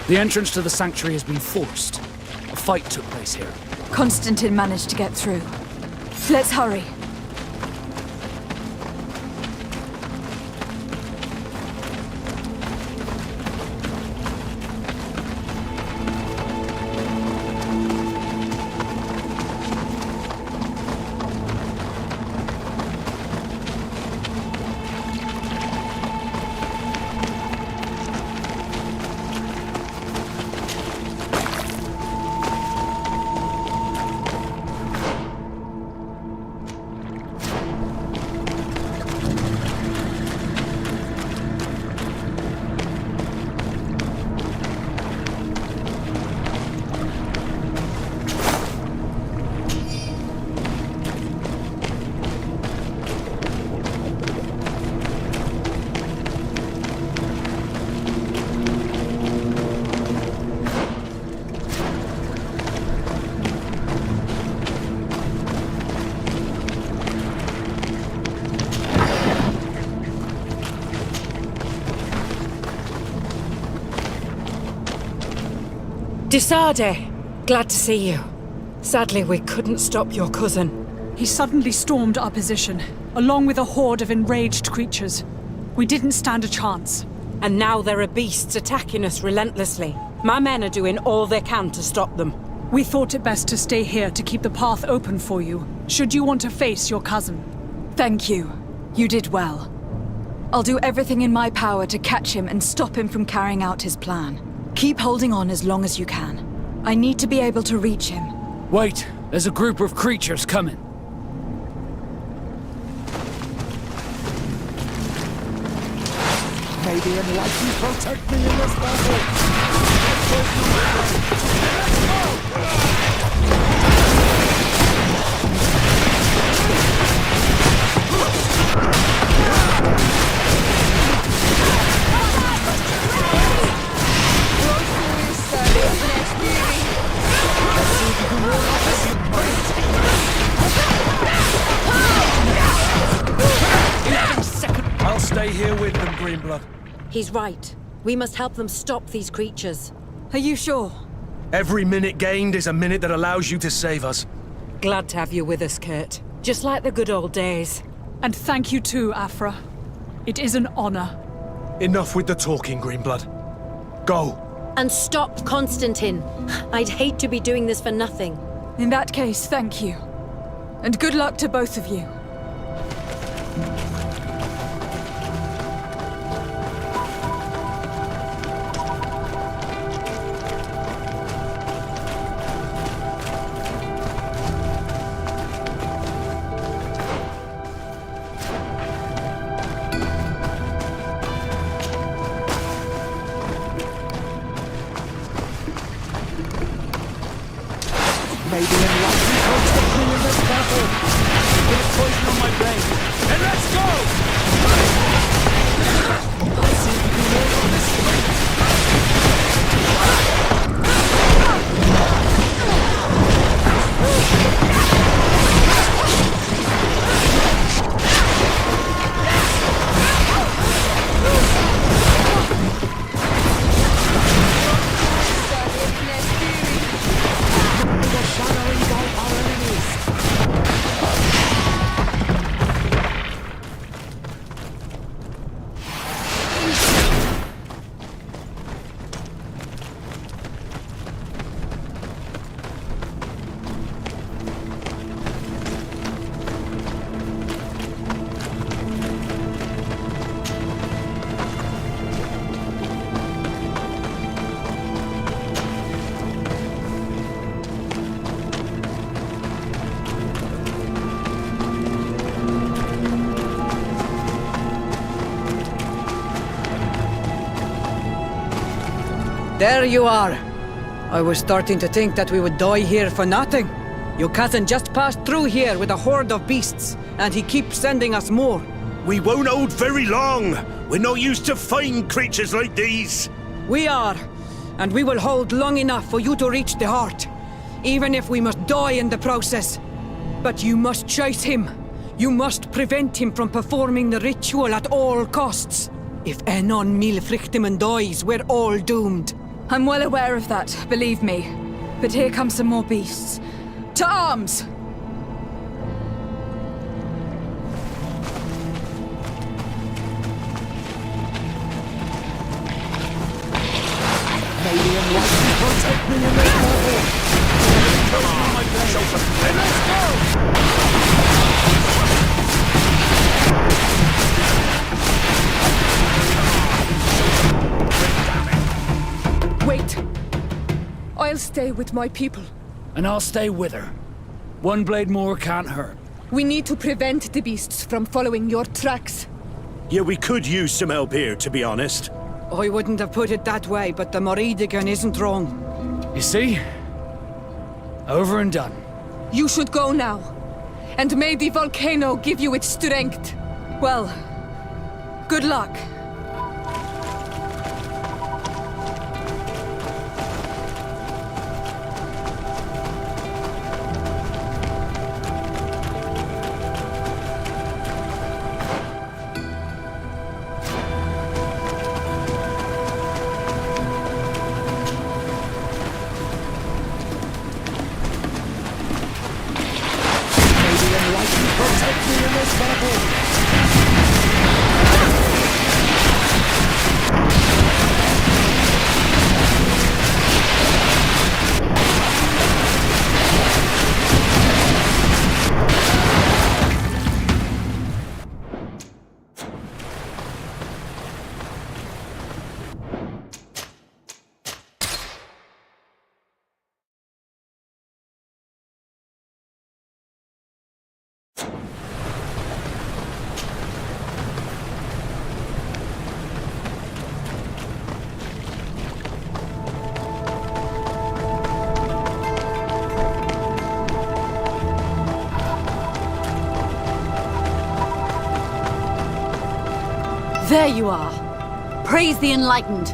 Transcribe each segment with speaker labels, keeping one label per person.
Speaker 1: The entrance to the sanctuary has been forced. A fight took place here.
Speaker 2: Constantine managed to get through. Let's hurry.
Speaker 3: Disade, glad to see you. Sadly, we couldn't stop your cousin.
Speaker 4: He suddenly stormed our position, along with a horde of enraged creatures. We didn't stand a chance.
Speaker 3: And now there are beasts attacking us relentlessly. My men are doing all they can to stop them.
Speaker 4: We thought it best to stay here to keep the path open for you, should you want to face your cousin.
Speaker 2: Thank you. You did well. I'll do everything in my power to catch him and stop him from carrying out his plan. Keep holding on as long as you can. I need to be able to reach him.
Speaker 1: Wait, there's a group of creatures coming.
Speaker 5: May the enlightened protect me in this battle!
Speaker 6: I'll stay here with them, Greenblood.
Speaker 7: He's right. We must help them stop these creatures.
Speaker 2: Are you sure?
Speaker 6: Every minute gained is a minute that allows you to save us.
Speaker 3: Glad to have you with us, Kurt. Just like the good old days.
Speaker 4: And thank you too, Afra. It is an honor.
Speaker 6: Enough with the talking, Greenblood. Go.
Speaker 7: And stop Constantine. I'd hate to be doing this for nothing.
Speaker 2: In that case, thank you. And good luck to both of you.
Speaker 5: May the enlightened protect me in this battle!
Speaker 1: Put poison on my brain, and let's go!
Speaker 5: Let's see if we can win on this fight!
Speaker 8: There you are. I was starting to think that we would die here for nothing. Your cousin just passed through here with a horde of beasts, and he keeps sending us more.
Speaker 9: We won't hold very long. We're not used to fighting creatures like these.
Speaker 8: We are, and we will hold long enough for you to reach the heart, even if we must die in the process. But you must chase him. You must prevent him from performing the ritual at all costs. If Enon Milfrichtimen dies, we're all doomed.
Speaker 2: I'm well aware of that, believe me. But here come some more beasts. To arms!
Speaker 5: May the enlightened protect me in this battle! Come on, my blade! Let's go!
Speaker 4: Wait. I'll stay with my people.
Speaker 1: And I'll stay with her. One blade more can't hurt.
Speaker 4: We need to prevent the beasts from following your tracks.
Speaker 9: Yeah, we could use some help here, to be honest.
Speaker 8: I wouldn't have put it that way, but the Morridigan isn't wrong.
Speaker 1: You see? Over and done.
Speaker 4: You should go now. And may the volcano give you its strength.
Speaker 2: Well, good luck.
Speaker 5: May the enlightened protect me in this battle!
Speaker 7: There you are. Praise the enlightened.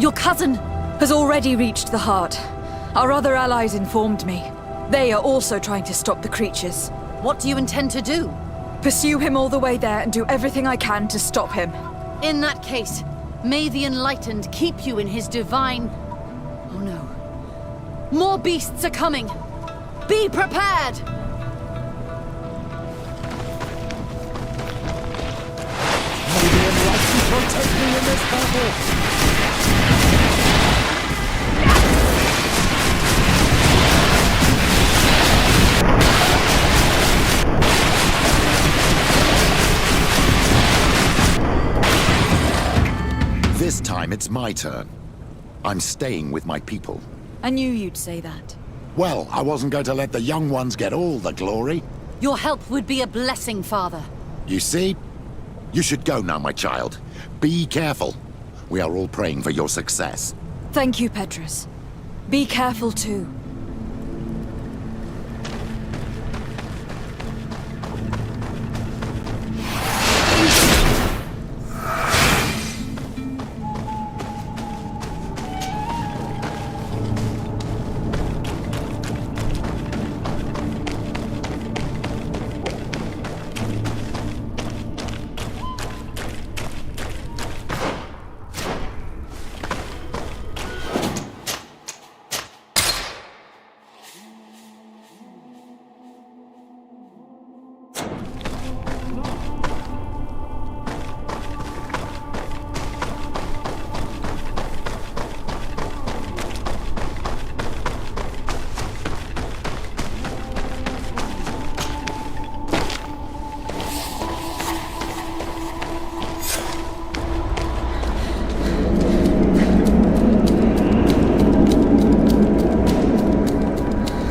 Speaker 7: Your cousin...
Speaker 2: Has already reached the heart. Our other allies informed me. They are also trying to stop the creatures.
Speaker 7: What do you intend to do?
Speaker 2: Pursue him all the way there and do everything I can to stop him.
Speaker 7: In that case, may the enlightened keep you in his divine... Oh no. More beasts are coming. Be prepared!
Speaker 5: May the enlightened protect me in this battle!
Speaker 10: This time it's my turn. I'm staying with my people.
Speaker 2: I knew you'd say that.
Speaker 10: Well, I wasn't going to let the young ones get all the glory.
Speaker 7: Your help would be a blessing, Father.
Speaker 10: You see? You should go now, my child. Be careful. We are all praying for your success.
Speaker 2: Thank you, Petrus. Be careful too.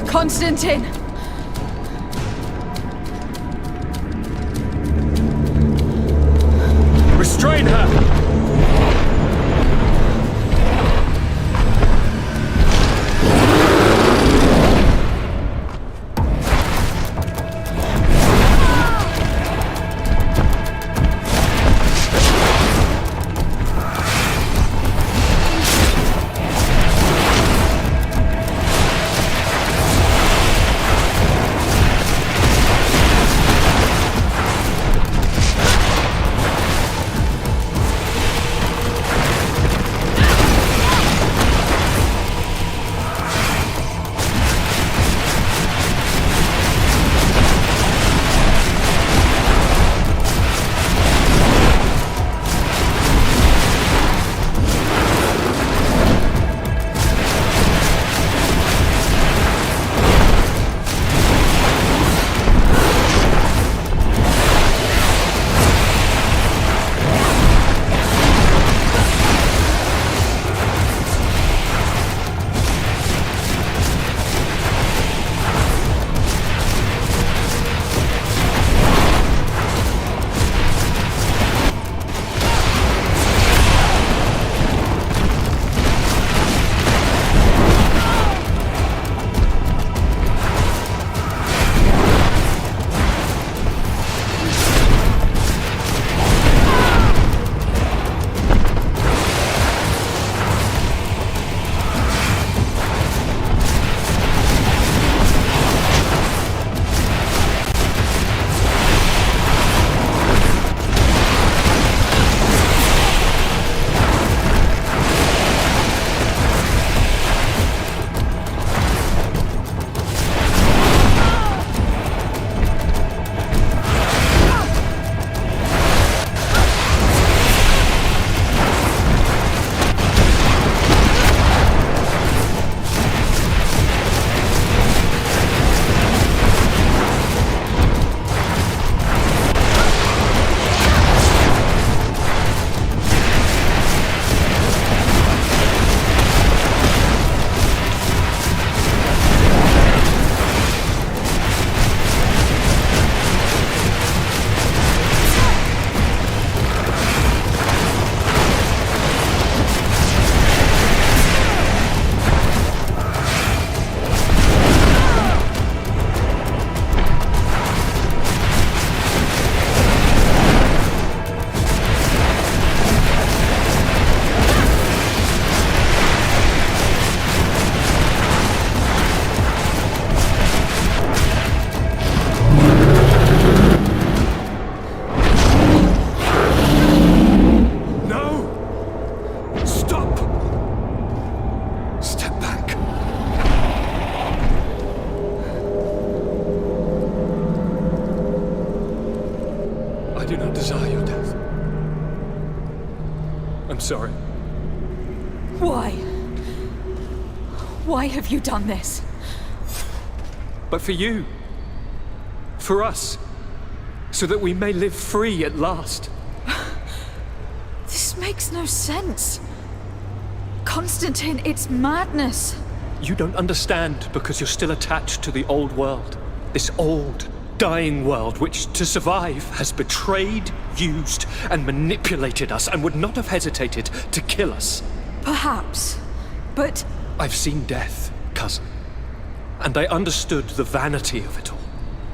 Speaker 2: Constantine!
Speaker 6: Restrain her!
Speaker 11: do not desire your death. I'm sorry.
Speaker 2: Why? Why have you done this?
Speaker 11: But for you. For us. So that we may live free at last.
Speaker 2: This makes no sense. Constantine, it's madness.
Speaker 11: You don't understand because you're still attached to the old world. This old, dying world which, to survive, has betrayed, used, and manipulated us and would not have hesitated to kill us.
Speaker 2: Perhaps, but...
Speaker 11: I've seen death, cousin. And I understood the vanity of it all.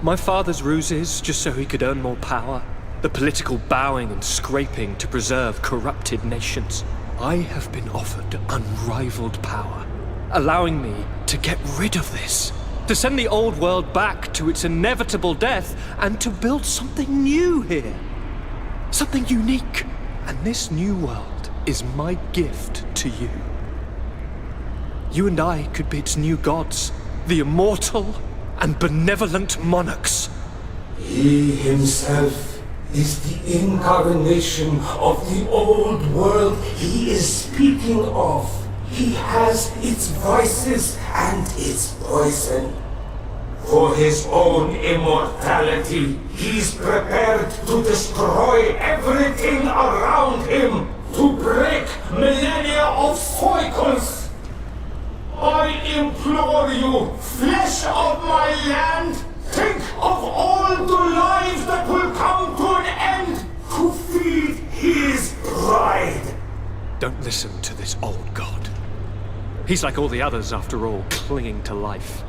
Speaker 11: My father's ruses just so he could earn more power. The political bowing and scraping to preserve corrupted nations. I have been offered unrivaled power, allowing me to get rid of this. To send the old world back to its inevitable death and to build something new here. Something unique. And this new world is my gift to you. You and I could be its new gods, the immortal and benevolent monarchs.
Speaker 5: He himself is the incarnation of the old world he is speaking of. He has its vices and its poison. For his own immortality, he's prepared to destroy everything around him, to break millennia of cycles. I implore you, flesh of my land, think of all the lives that will come to an end to feed his bride.
Speaker 11: Don't listen to this old god. He's like all the others, after all, clinging to life.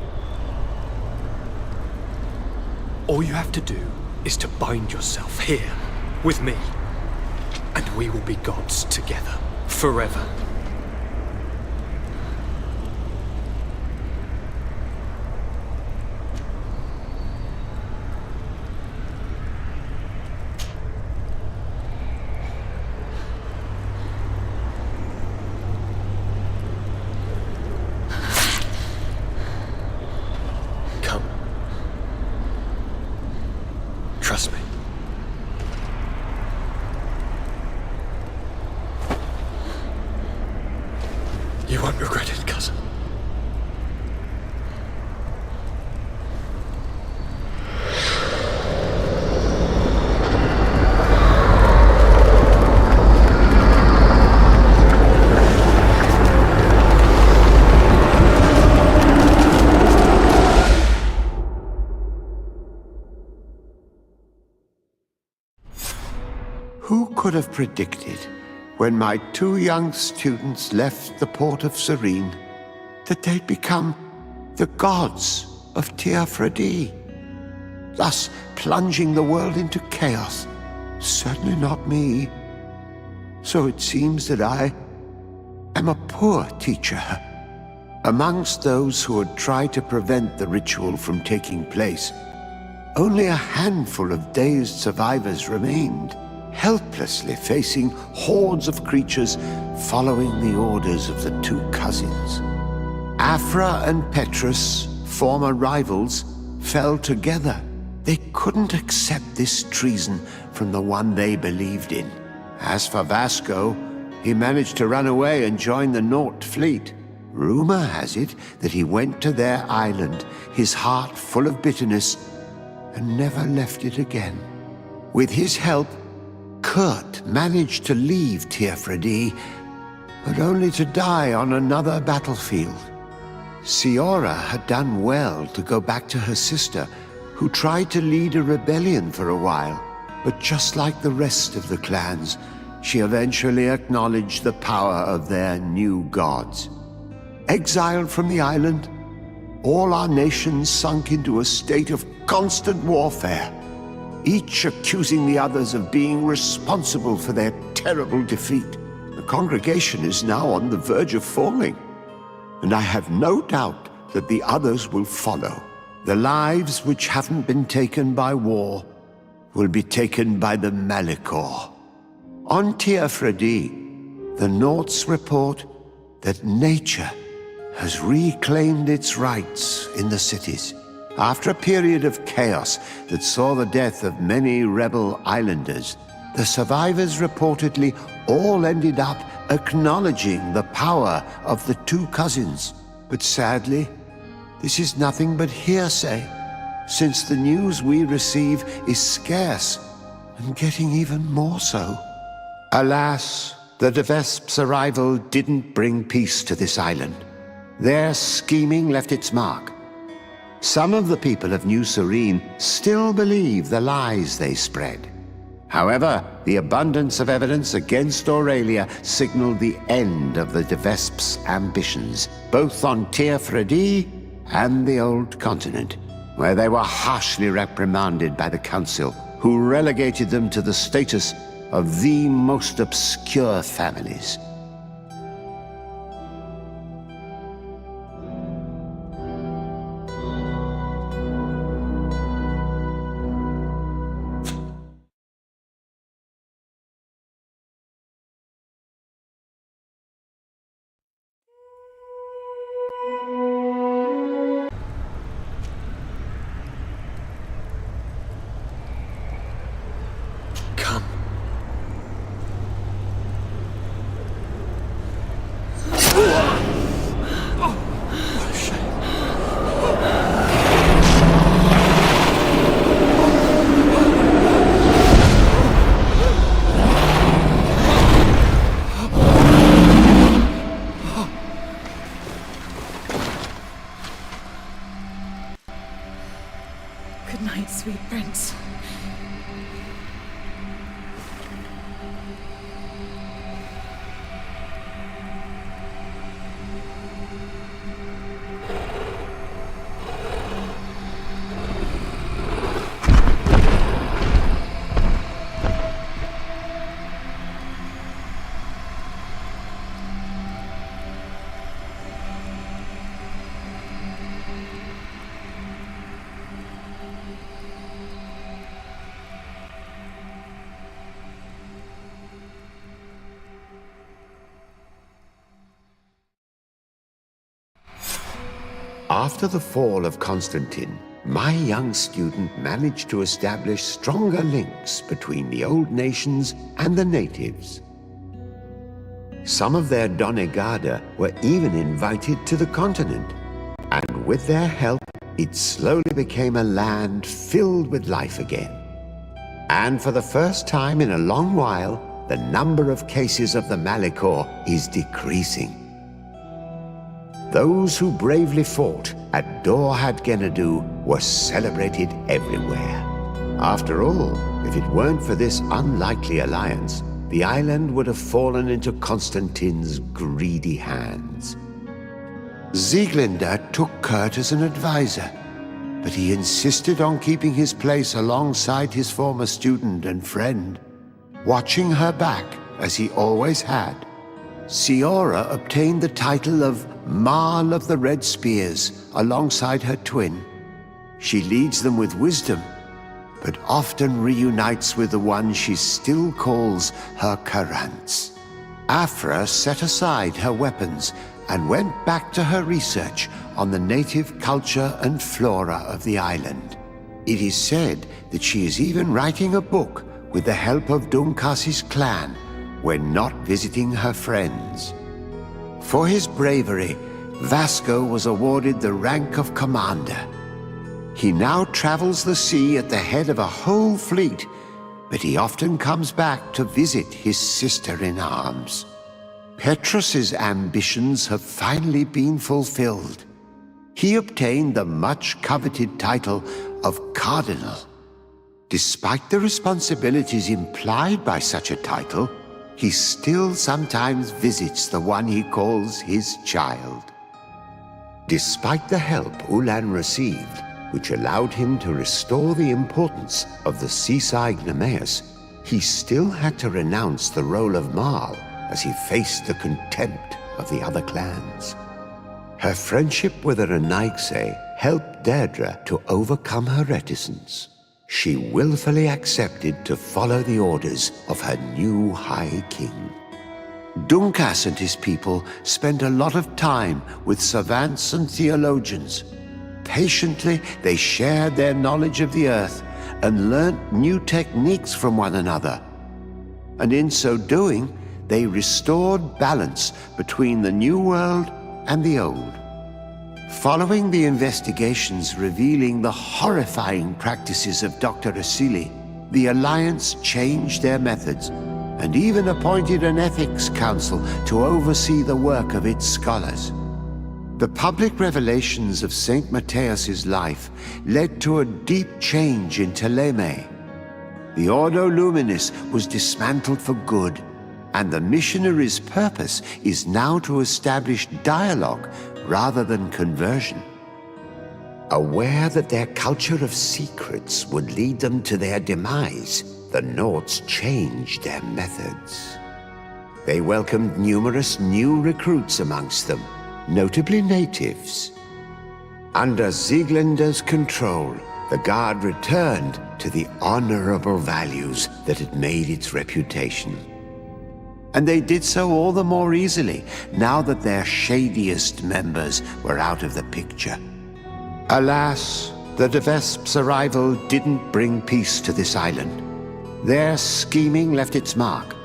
Speaker 11: All you have to do is to bind yourself here, with me. And we will be gods together, forever. Trust me. You won't regret it, cousin.
Speaker 12: Who could have predicted, when my two young students left the port of Serene, that they'd become the gods of Teofredi, thus plunging the world into chaos? Certainly not me. So it seems that I am a poor teacher. Amongst those who had tried to prevent the ritual from taking place, only a handful of dazed survivors remained, helplessly facing hordes of creatures following the orders of the two cousins. Afra and Petrus, former rivals, fell together. They couldn't accept this treason from the one they believed in. As for Vasco, he managed to run away and join the Naut fleet. Rumor has it that he went to their island, his heart full of bitterness, and never left it again. With his help, Kurt managed to leave Teofredi, but only to die on another battlefield. Siora had done well to go back to her sister, who tried to lead a rebellion for a while, but just like the rest of the clans, she eventually acknowledged the power of their new gods. Exiled from the island, all our nations sunk into a state of constant warfare, each accusing the others of being responsible for their terrible defeat. The congregation is now on the verge of falling, and I have no doubt that the others will follow. The lives which haven't been taken by war will be taken by the Malicor. On Teofredi, the Nauts report that nature has reclaimed its rights in the cities. After a period of chaos that saw the death of many rebel islanders, the survivors reportedly all ended up acknowledging the power of the two cousins. But sadly, this is nothing but hearsay, since the news we receive is scarce, and getting even more so. Alas, the De Vesp's arrival didn't bring peace to this island. Their scheming left its mark. Some of the people of New Serene still believe the lies they spread. However, the abundance of evidence against Aurelia signaled the end of the De Vesp's ambitions, both on Tir Fredi and the Old Continent, where they were harshly reprimanded by the Council, who relegated them to the status of the most obscure families.
Speaker 4: Good night, sweet prince.
Speaker 12: After the fall of Constantine, my young student managed to establish stronger links between the old nations and the natives. Some of their Donegada were even invited to the continent, and with their help, it slowly became a land filled with life again. And for the first time in a long while, the number of cases of the Malichor is decreasing. Those who bravely fought at Dor Had Gennadu were celebrated everywhere. After all, if it weren't for this unlikely alliance, the island would have fallen into Constantine's greedy hands. Sieglinde took Kurt as an advisor, but he insisted on keeping his place alongside his former student and friend, watching her back as he always had. Siora obtained the title of Marl of the Red Spears alongside her twin. She leads them with wisdom, but often reunites with the one she still calls her Karants. Afra set aside her weapons and went back to her research on the native culture and flora of the island. It is said that she is even writing a book with the help of Dunkas's clan when not visiting her friends. For his bravery, Vasco was awarded the rank of commander. He now travels the sea at the head of a whole fleet, but he often comes back to visit his sister-in-arms. Petrus's ambitions have finally been fulfilled. He obtained the much-coveted title of Cardinal. Despite the responsibilities implied by such a title, he still sometimes visits the one he calls his child. Despite the help Ulan received, which allowed him to restore the importance of the seaside Nemeus, he still had to renounce the role of Marl as he faced the contempt of the other clans. Her friendship with the Renaigse helped Deirdre to overcome her reticence. She willfully accepted to follow the orders of her new High King. Dunkas and his people spent a lot of time with savants and theologians. Patiently, they shared their knowledge of the Earth and learnt new techniques from one another. And in so doing, they restored balance between the New World and the Old. Following the investigations revealing the horrifying practices of Dr. Asili, the Alliance changed their methods and even appointed an ethics council to oversee the work of its scholars. The public revelations of Saint Matthias's life led to a deep change in Teleme. The Ordo Luminis was dismantled for good, and the missionaries' purpose is now to establish dialogue rather than conversion. Aware that their culture of secrets would lead them to their demise, the Nords changed their methods. They welcomed numerous new recruits amongst them, notably natives. Under Sieglinder's control, the Guard returned to the honorable values that had made its reputation. And they did so all the more easily, now that their shadiest members were out of the picture. Alas, the De Vesp's arrival didn't bring peace to this island. Their scheming left its mark.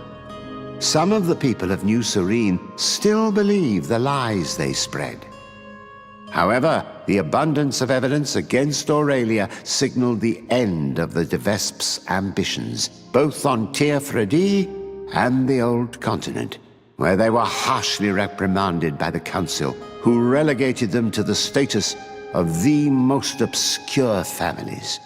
Speaker 12: Some of the people of New Serene still believe the lies they spread. However, the abundance of evidence against Aurelia signaled the end of the De Vesp's ambitions, both on Tir Fredi and the Old Continent, where they were harshly reprimanded by the Council, who relegated them to the status of the most obscure families.